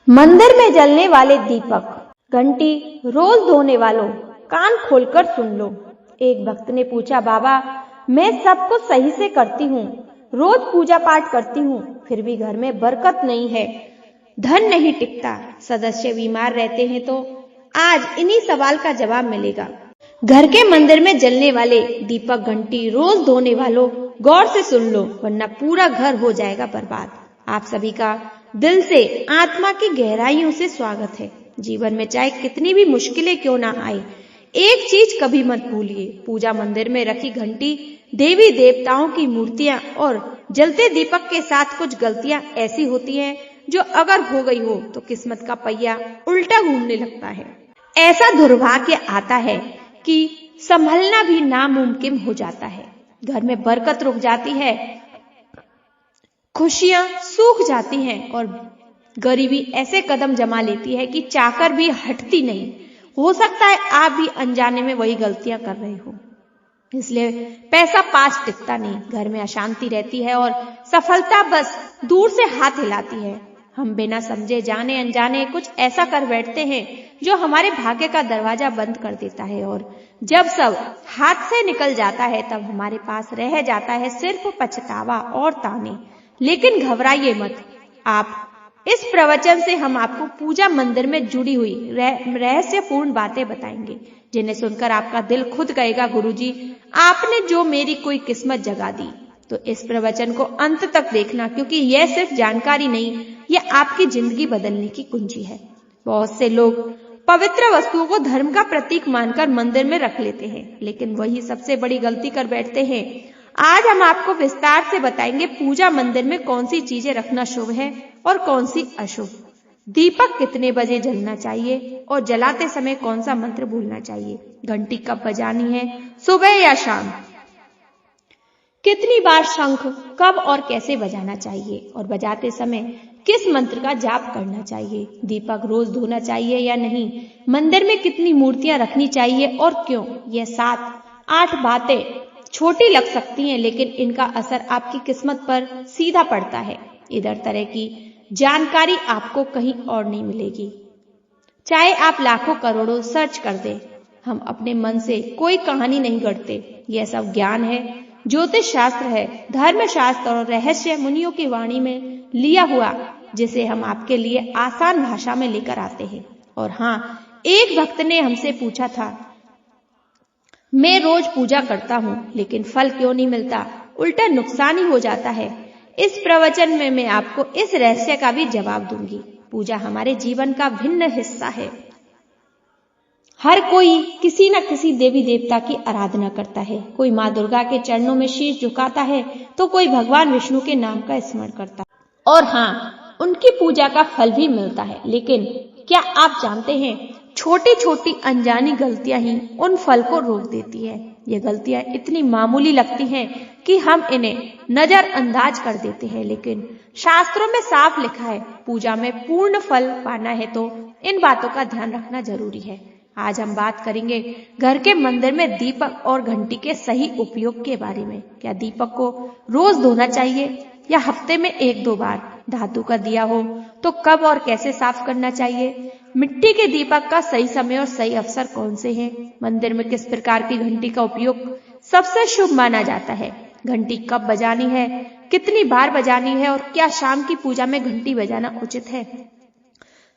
मंदिर में जलने वाले दीपक, घंटी रोज धोने वालों, कान खोलकर सुन लो। एक भक्त ने पूछा, बाबा मैं सब कुछ सही से करती हूँ, रोज पूजा पाठ करती हूँ, फिर भी घर में बरकत नहीं है, धन नहीं टिकता, सदस्य बीमार रहते हैं। तो आज इन्हीं सवाल का जवाब मिलेगा। घर के मंदिर में जलने वाले दीपक, घंटी रोज धोने वालों, गौर से सुन लो, वरना पूरा घर हो जाएगा बर्बाद। आप सभी का दिल से, आत्मा की गहराइयों से स्वागत है। जीवन में चाहे कितनी भी मुश्किलें क्यों ना आए, एक चीज कभी मत भूलिए, पूजा मंदिर में रखी घंटी, देवी देवताओं की मूर्तियां और जलते दीपक के साथ कुछ गलतियां ऐसी होती हैं जो अगर हो गई हो तो किस्मत का पहिया उल्टा घूमने लगता है। ऐसा दुर्भाग्य आता है कि संभलना भी नामुमकिन हो जाता है। घर में बरकत रुक जाती है, खुशियां सूख जाती हैं और गरीबी ऐसे कदम जमा लेती है कि चाहकर भी हटती नहीं। हो सकता है आप भी अनजाने में वही गलतियां कर रहे हो, इसलिए पैसा पास टिकता नहीं, घर में अशांति रहती है और सफलता बस दूर से हाथ हिलाती है। हम बिना समझे जाने अनजाने कुछ ऐसा कर बैठते हैं जो हमारे भाग्य का दरवाजा बंद कर देता है, और जब सब हाथ से निकल जाता है तब हमारे पास रह जाता है सिर्फ पछतावा और ताने। लेकिन घबराइए मत, आप इस प्रवचन से हम आपको पूजा मंदिर में जुड़ी हुई रहस्यपूर्ण बातें बताएंगे, जिन्हें सुनकर आपका दिल खुद कहेगा, गुरुजी आपने जो मेरी कोई किस्मत जगा दी। तो इस प्रवचन को अंत तक देखना, क्योंकि यह सिर्फ जानकारी नहीं, यह आपकी जिंदगी बदलने की कुंजी है। बहुत से लोग पवित्र वस्तुओं को धर्म का प्रतीक मानकर मंदिर में रख लेते हैं, लेकिन वही सबसे बड़ी गलती कर बैठते हैं। आज हम आपको विस्तार से बताएंगे पूजा मंदिर में कौन सी चीजें रखना शुभ है और कौन सी अशुभ, दीपक कितने बजे जलना चाहिए और जलाते समय कौन सा मंत्र बोलना चाहिए, घंटी कब बजानी है, सुबह या शाम, कितनी बार शंख कब और कैसे बजाना चाहिए और बजाते समय किस मंत्र का जाप करना चाहिए, दीपक रोज धोना चाहिए या नहीं, मंदिर में कितनी मूर्तियां रखनी चाहिए और क्यों। यह 7-8 बातें छोटी लग सकती हैं, लेकिन इनका असर आपकी किस्मत पर सीधा पड़ता है। इधर तरह की जानकारी आपको कहीं और नहीं मिलेगी, चाहे आप लाखों करोड़ों सर्च कर दें। हम अपने मन से कोई कहानी नहीं गढ़ते, यह सब ज्ञान है, ज्योतिष शास्त्र है, धर्म शास्त्र और रहस्य मुनियों की वाणी में लिया हुआ, जिसे हम आपके लिए आसान भाषा में लेकर आते हैं। और हाँ, एक भक्त ने हमसे पूछा था, मैं रोज पूजा करता हूँ लेकिन फल क्यों नहीं मिलता, उल्टा नुकसान ही हो जाता है। इस प्रवचन में मैं आपको इस रहस्य का भी जवाब दूंगी। पूजा हमारे जीवन का भिन्न हिस्सा है। हर कोई किसी न किसी देवी देवता की आराधना करता है, कोई माँ दुर्गा के चरणों में शीश झुकाता है तो कोई भगवान विष्णु के नाम का स्मरण करता है, और हाँ, उनकी पूजा का फल भी मिलता है। लेकिन क्या आप जानते हैं, छोटी छोटी अनजानी गलतियां ही उन फल को रोक देती है। ये गलतियां इतनी मामूली लगती हैं कि हम इन्हें नजरअंदाज कर देते हैं, लेकिन शास्त्रों में साफ लिखा है, पूजा में पूर्ण फल पाना है तो इन बातों का ध्यान रखना जरूरी है। आज हम बात करेंगे घर के मंदिर में दीपक और घंटी के सही उपयोग के बारे में। क्या दीपक को रोज धोना चाहिए या हफ्ते में 1-2 बार? धातु का दिया हो तो कब और कैसे साफ करना चाहिए? मिट्टी के दीपक का सही समय और सही अवसर कौन से हैं? मंदिर में किस प्रकार की घंटी का उपयोग सबसे शुभ माना जाता है? घंटी कब बजानी है, कितनी बार बजानी है और क्या शाम की पूजा में घंटी बजाना उचित है?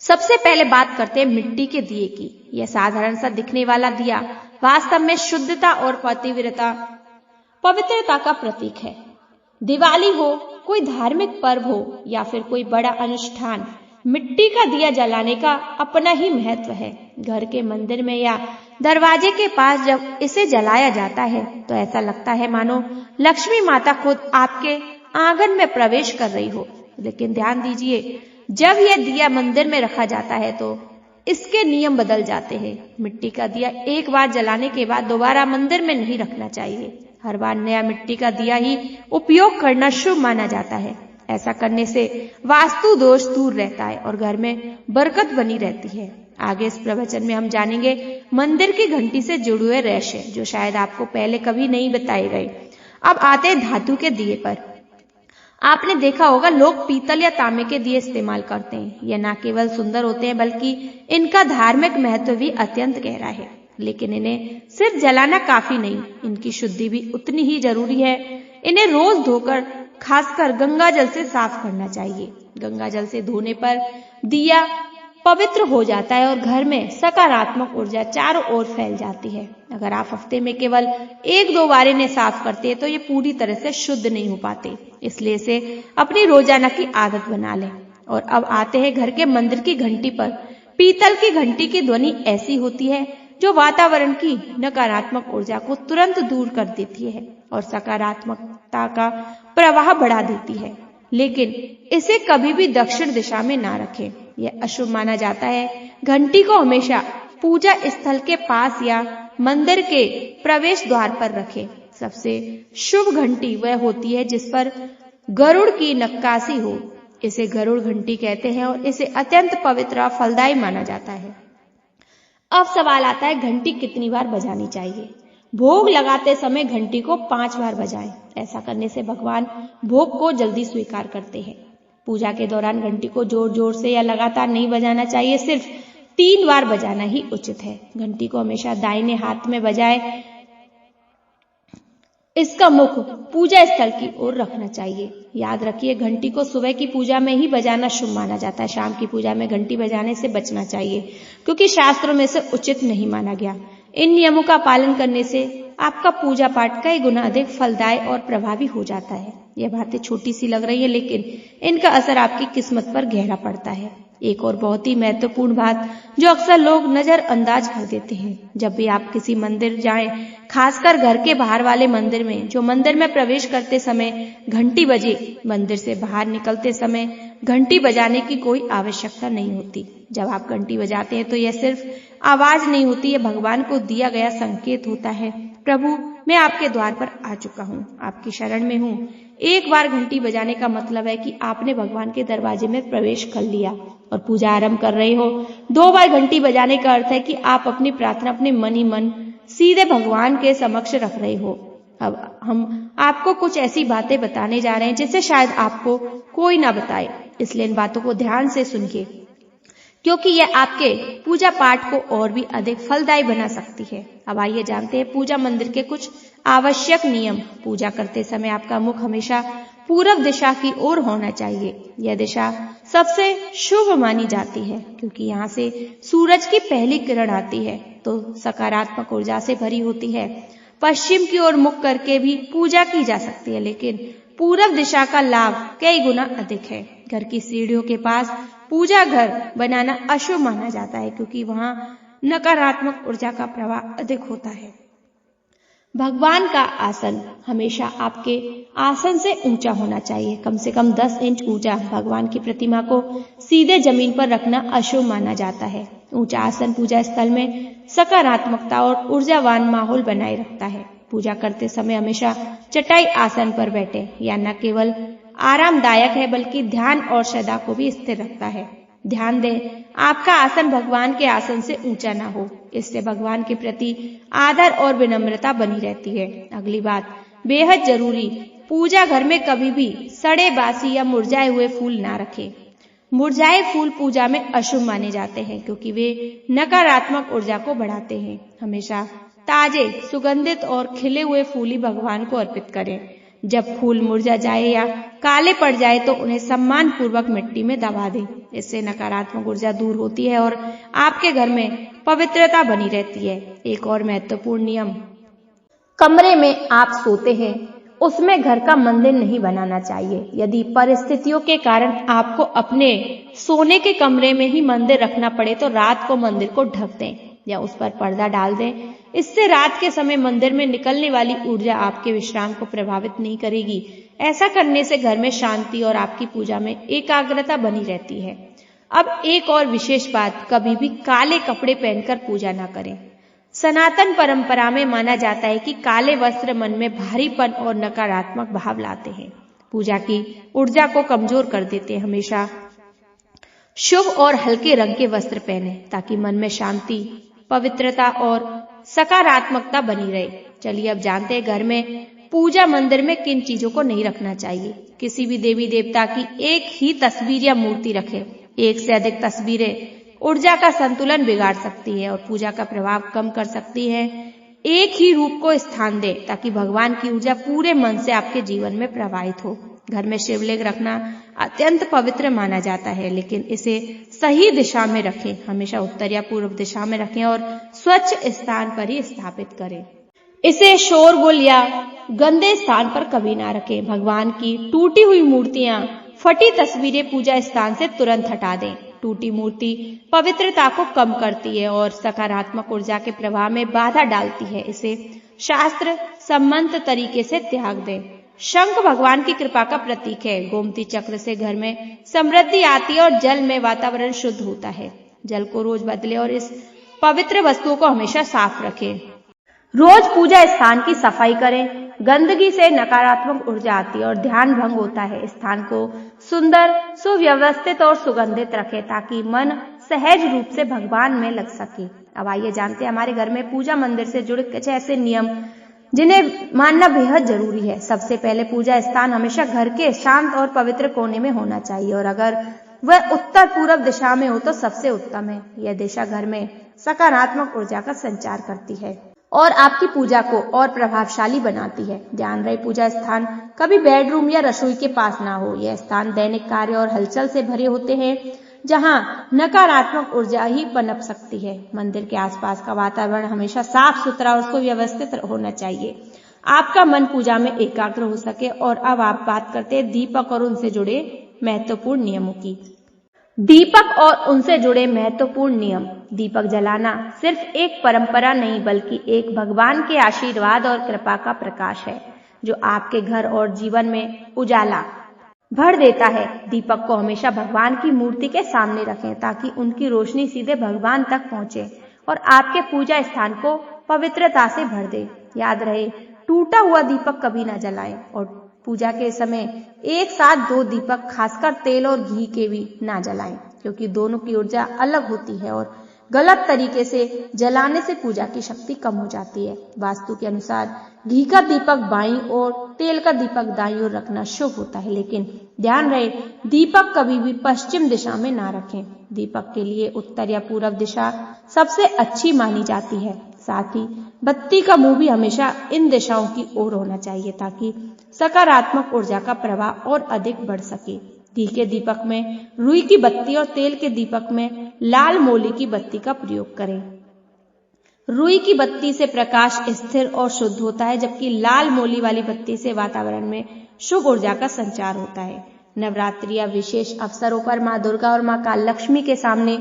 सबसे पहले बात करते हैं मिट्टी के दिए की। यह साधारण सा दिखने वाला दिया वास्तव में शुद्धता और पवित्रता का प्रतीक है। दिवाली हो, कोई धार्मिक पर्व हो या फिर कोई बड़ा अनुष्ठान, मिट्टी का दिया जलाने का अपना ही महत्व है। घर के मंदिर में या दरवाजे के पास जब इसे जलाया जाता है तो ऐसा लगता है मानो लक्ष्मी माता खुद आपके आंगन में प्रवेश कर रही हो। लेकिन ध्यान दीजिए, जब यह दिया मंदिर में रखा जाता है तो इसके नियम बदल जाते हैं। मिट्टी का दिया एक बार जलाने के बाद दोबारा मंदिर में नहीं रखना चाहिए। हर बार नया मिट्टी का दिया ही उपयोग करना शुभ माना जाता है। ऐसा करने से वास्तु दोष दूर रहता है और घर में बरकत बनी रहती है। आगे इस प्रवचन में हम जानेंगे मंदिर की घंटी से जुड़े हुए रहस्य, जो शायद आपको पहले कभी नहीं बताए गए। अब आते हैं धातु के दिए पर। आपने देखा होगा लोग पीतल या तांबे के दिए इस्तेमाल करते हैं। ये न केवल सुंदर होते हैं बल्कि इनका धार्मिक महत्व भी अत्यंत गहरा है। लेकिन इन्हें सिर्फ जलाना काफी नहीं, इनकी शुद्धि भी उतनी ही जरूरी है। इन्हें रोज धोकर खासकर गंगा जल से साफ करना चाहिए। गंगा जल से धोने पर दिया पवित्र हो जाता है और घर में सकारात्मक ऊर्जा चारों ओर फैल जाती है। अगर आप हफ्ते में केवल 1-2 बार इन्हें साफ करते हैं तो ये पूरी तरह से शुद्ध नहीं हो पाते, इसलिए इसे अपनी रोजाना की आदत बना लें। और अब आते हैं घर के मंदिर की घंटी पर। पीतल की घंटी की ध्वनि ऐसी होती है जो वातावरण की नकारात्मक ऊर्जा को तुरंत दूर कर देती है और सकारात्मकता का प्रवाह बढ़ा देती है। लेकिन इसे कभी भी दक्षिण दिशा में ना रखें, यह अशुभ माना जाता है। घंटी को हमेशा पूजा स्थल के पास या मंदिर के प्रवेश द्वार पर रखें। सबसे शुभ घंटी वह होती है जिस पर गरुड़ की नक्काशी हो, इसे गरुड़ घंटी कहते हैं और इसे अत्यंत पवित्र और फलदायी माना जाता है। अब सवाल आता है घंटी कितनी बार बजानी चाहिए। भोग लगाते समय घंटी को 5 बार बजाएं। ऐसा करने से भगवान भोग को जल्दी स्वीकार करते हैं। पूजा के दौरान घंटी को जोर जोर से या लगातार नहीं बजाना चाहिए, सिर्फ 3 बार बजाना ही उचित है। घंटी को हमेशा दाहिने हाथ में बजाएं। इसका मुख पूजा स्थल की ओर रखना चाहिए। याद रखिए घंटी को सुबह की पूजा में ही बजाना शुभ माना जाता है। शाम की पूजा में घंटी बजाने से बचना चाहिए क्योंकि शास्त्रों में से उचित नहीं माना गया। इन नियमों का पालन करने से आपका पूजा पाठ कई गुना अधिक फलदायी और प्रभावी हो जाता है। यह बातें छोटी सी लग रही है लेकिन इनका असर आपकी किस्मत पर गहरा पड़ता है। एक और बहुत ही महत्वपूर्ण बात जो अक्सर लोग नजरअंदाज कर देते हैं, जब भी आप किसी मंदिर जाएं, खासकर घर के बाहर वाले मंदिर में, जो मंदिर में प्रवेश करते समय घंटी बजे, मंदिर से बाहर निकलते समय घंटी बजाने की कोई आवश्यकता नहीं होती। जब आप घंटी बजाते हैं तो यह सिर्फ आवाज नहीं होती, यह भगवान को दिया गया संकेत होता है। प्रभु, मैं आपके द्वार पर आ चुका हूँ, आपकी शरण में हूँ। एक बार घंटी बजाने का मतलब है कि आपने भगवान के दरवाजे में प्रवेश कर लिया और पूजा आरंभ कर रहे हो। 2 बार घंटी बजाने का अर्थ है कि आप अपनी प्रार्थना अपने मन ही मन सीधे भगवान के समक्ष रख रहे हो। अब हम आपको कुछ ऐसी बातें बताने जा रहे हैं जिसे शायद आपको कोई ना बताए, इसलिए इन बातों को ध्यान से सुनिए क्योंकि यह आपके पूजा पाठ को और भी अधिक फलदायी बना सकती है। अब आइए जानते हैं पूजा मंदिर के कुछ आवश्यक नियम। पूजा करते समय आपका मुख हमेशा पूर्व दिशा की ओर होना चाहिए। यह दिशा सबसे शुभ मानी जाती है क्योंकि यहाँ से सूरज की पहली किरण आती है तो सकारात्मक ऊर्जा से भरी होती है। पश्चिम की ओर मुख करके भी पूजा की जा सकती है लेकिन पूर्व दिशा का लाभ कई गुना अधिक है। घर की सीढ़ियों के पास पूजा घर बनाना अशुभ माना जाता है क्योंकि वहां नकारात्मक ऊर्जा का प्रवाह अधिक होता है। भगवान का आसन हमेशा आपके आसन से ऊंचा होना चाहिए, कम से कम 10 इंच ऊंचा। भगवान की प्रतिमा को सीधे जमीन पर रखना अशुभ माना जाता है। ऊंचा आसन पूजा स्थल में सकारात्मकता और ऊर्जावान माहौल बनाए रखता है। पूजा करते समय हमेशा चटाई आसन पर बैठे, यह न केवल आरामदायक है बल्कि ध्यान और श्रद्धा को भी स्थिर रखता है। ध्यान दें, आपका आसन भगवान के आसन से ऊंचा ना हो, इससे भगवान के प्रति आदर और विनम्रता बनी रहती है। अगली बात बेहद जरूरी, पूजा घर में कभी भी सड़े बासी या मुरझाए हुए फूल ना रखें। मुरझाए फूल पूजा में अशुभ माने जाते हैं क्योंकि वे नकारात्मक ऊर्जा को बढ़ाते हैं। हमेशा ताजे, सुगंधित और खिले हुए फूल ही भगवान को अर्पित करें। जब फूल मुरझा जाए या काले पड़ जाए तो उन्हें सम्मान पूर्वक मिट्टी में दबा दें। इससे नकारात्मक ऊर्जा दूर होती है और आपके घर में पवित्रता बनी रहती है। एक और महत्वपूर्ण नियम, कमरे में आप सोते हैं उसमें घर का मंदिर नहीं बनाना चाहिए। यदि परिस्थितियों के कारण आपको अपने सोने के कमरे में ही मंदिर रखना पड़े तो रात को मंदिर को ढक दें या उस पर पर्दा डाल दें। इससे रात के समय मंदिर में निकलने वाली ऊर्जा आपके विश्राम को प्रभावित नहीं करेगी। ऐसा करने से घर में शांति और आपकी पूजा में एकाग्रता बनी रहती है। अब एक और विशेष बात, कभी भी काले कपड़े पहनकर पूजा ना करें। सनातन परंपरा में माना जाता है कि काले वस्त्र मन में भारीपन और नकारात्मक भाव लाते हैं, पूजा की ऊर्जा को कमजोर कर देते हैं। हमेशा शुभ और हल्के रंग के वस्त्र पहने ताकि मन में शांति, पवित्रता और सकारात्मकता बनी रहे। चलिए अब जानते हैं घर में पूजा मंदिर में किन चीजों को नहीं रखना चाहिए। किसी भी देवी देवता की एक ही तस्वीर या मूर्ति रखें। एक से अधिक तस्वीरें ऊर्जा का संतुलन बिगाड़ सकती है और पूजा का प्रभाव कम कर सकती है। एक ही रूप को स्थान दें ताकि भगवान की ऊर्जा पूरे मन से आपके जीवन में प्रवाहित हो। घर में शिवलिंग रखना अत्यंत पवित्र माना जाता है, लेकिन इसे सही दिशा में रखें। हमेशा उत्तर या पूर्व दिशा में रखें और स्वच्छ स्थान पर ही स्थापित करें। इसे शोरगुल या गंदे स्थान पर कभी ना रखें। भगवान की टूटी हुई मूर्तियां, फटी तस्वीरें पूजा स्थान से तुरंत हटा दें। टूटी मूर्ति पवित्रता को कम करती है और सकारात्मक ऊर्जा के प्रवाह में बाधा डालती है। इसे शास्त्र सम्मत तरीके से त्याग दें। शंख भगवान की कृपा का प्रतीक है। गोमती चक्र से घर में समृद्धि आती है और जल में वातावरण शुद्ध होता है। जल को रोज बदलें और इस पवित्र वस्तुओं को हमेशा साफ रखें। रोज पूजा स्थान की सफाई करें। गंदगी से नकारात्मक ऊर्जा आती है और ध्यान भंग होता है। स्थान को सुंदर, सुव्यवस्थित और सुगंधित रखें ताकि मन सहज रूप से भगवान में लग सके। अब आइए जानते हैं हमारे घर में पूजा मंदिर से जुड़े कुछ ऐसे नियम जिन्हें मानना बेहद जरूरी है। सबसे पहले पूजा स्थान हमेशा घर के शांत और पवित्र कोने में होना चाहिए और अगर वह उत्तर पूर्व दिशा में हो तो सबसे उत्तम है। यह दिशा घर में सकारात्मक ऊर्जा का संचार करती है और आपकी पूजा को और प्रभावशाली बनाती है। ध्यान रहे, पूजा स्थान कभी बेडरूम या रसोई के पास ना हो। यह स्थान दैनिक कार्य और हलचल से भरे होते हैं जहां नकारात्मक ऊर्जा ही पनप सकती है। मंदिर के आसपास का वातावरण हमेशा साफ सुथरा और सुव्यवस्थित होना चाहिए। आपका मन पूजा में एकाग्र हो सके। और अब आप बात करते हैं दीपक और उनसे जुड़े महत्वपूर्ण नियमों की। दीपक और उनसे जुड़े महत्वपूर्ण नियम। दीपक जलाना सिर्फ एक परंपरा नहीं बल्कि एक भगवान के आशीर्वाद और कृपा का प्रकाश है जो आपके घर और जीवन में उजाला भर देता है। दीपक को हमेशा भगवान की मूर्ति के सामने रखें ताकि उनकी रोशनी सीधे भगवान तक पहुंचे और आपके पूजा स्थान को पवित्रता से भर दे। याद रहे, टूटा हुआ दीपक कभी ना जलाएं और पूजा के समय एक साथ 2 दीपक खासकर तेल और घी के भी ना जलाएं क्योंकि दोनों की ऊर्जा अलग होती है और गलत तरीके से जलाने से पूजा की शक्ति कम हो जाती है। वास्तु के अनुसार घी का दीपक बाईं और तेल का दीपक दाईं ओर रखना शुभ होता है, लेकिन ध्यान रहे दीपक कभी भी पश्चिम दिशा में ना रखें। दीपक के लिए उत्तर या पूर्व दिशा सबसे अच्छी मानी जाती है। साथ ही बत्ती का मुंह भी हमेशा इन दिशाओं की ओर होना चाहिए ताकि सकारात्मक ऊर्जा का प्रवाह और अधिक बढ़ सके। घी के दीपक में रुई की बत्ती और तेल के दीपक में लाल मोली की बत्ती का प्रयोग करें। रुई की बत्ती से प्रकाश स्थिर और शुद्ध होता है जबकि लाल मोली वाली बत्ती से वातावरण में शुभ ऊर्जा का संचार होता है। नवरात्रि या विशेष अवसरों पर माँ दुर्गा और माँ काल लक्ष्मी के सामने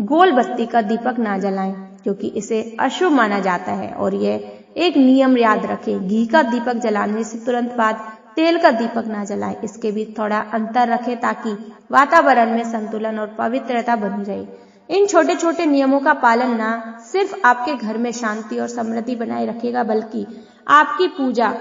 गोल बत्ती का दीपक ना जलाएं क्योंकि इसे अशुभ माना जाता है। और यह एक नियम याद रखें, घी का दीपक जलाने से तुरंत बाद तेल का दीपक ना जलाएं। इसके बीच थोड़ा अंतर रखें ताकि वातावरण में संतुलन और पवित्रता बनी रहे। इन छोटे छोटे नियमों का पालन ना सिर्फ आपके घर में शांति और समृद्धि बनाए रखेगा बल्कि आपकी पूजा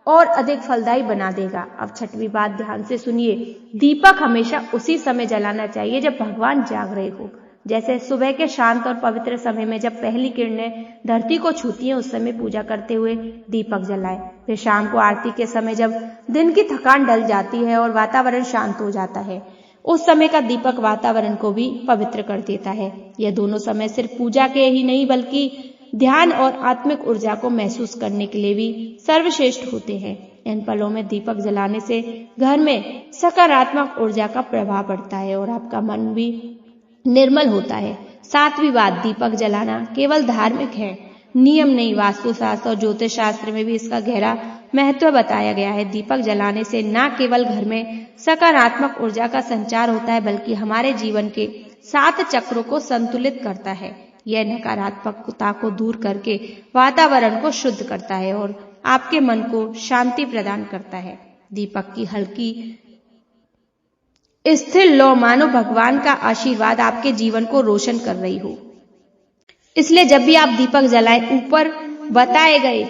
और अधिक फलदायी बना देगा। अब 6वीं बात ध्यान से सुनिए, दीपक हमेशा उसी समय जलाना चाहिए जब भगवान जाग रहे हो। जैसे सुबह के शांत और पवित्र समय में जब पहली किरणें धरती को छूती हैं उस समय पूजा करते हुए दीपक जलाएं। फिर शाम को आरती के समय जब दिन की थकान डल जाती है और वातावरण शांत हो जाता है उस समय का दीपक वातावरण को भी पवित्र कर देता है। यह दोनों समय सिर्फ पूजा के ही नहीं बल्कि ध्यान और आत्मिक ऊर्जा को महसूस करने के लिए भी सर्वश्रेष्ठ होते हैं। इन पलों में दीपक जलाने से घर में सकारात्मक ऊर्जा का प्रभाव बढ़ता है और आपका मन भी निर्मल होता है। 7वीं बात, दीपक जलाना केवल धार्मिक है, नियम नहीं। वास्तुशास्त्र और ज्योतिष शास्त्र में भी इसका गहरा महत्व बताया गया है। दीपक जलाने से न केवल घर में सकारात्मक ऊर्जा का संचार होता है बल्कि हमारे जीवन के 7 चक्रों को संतुलित करता है। यह नकारात्मकता को दूर करके वातावरण को शुद्ध करता है और आपके मन को शांति प्रदान करता है। दीपक की हल्की स्थिर लौ मानो भगवान का आशीर्वाद आपके जीवन को रोशन कर रही हो। इसलिए जब भी आप दीपक जलाएं ऊपर बताए गए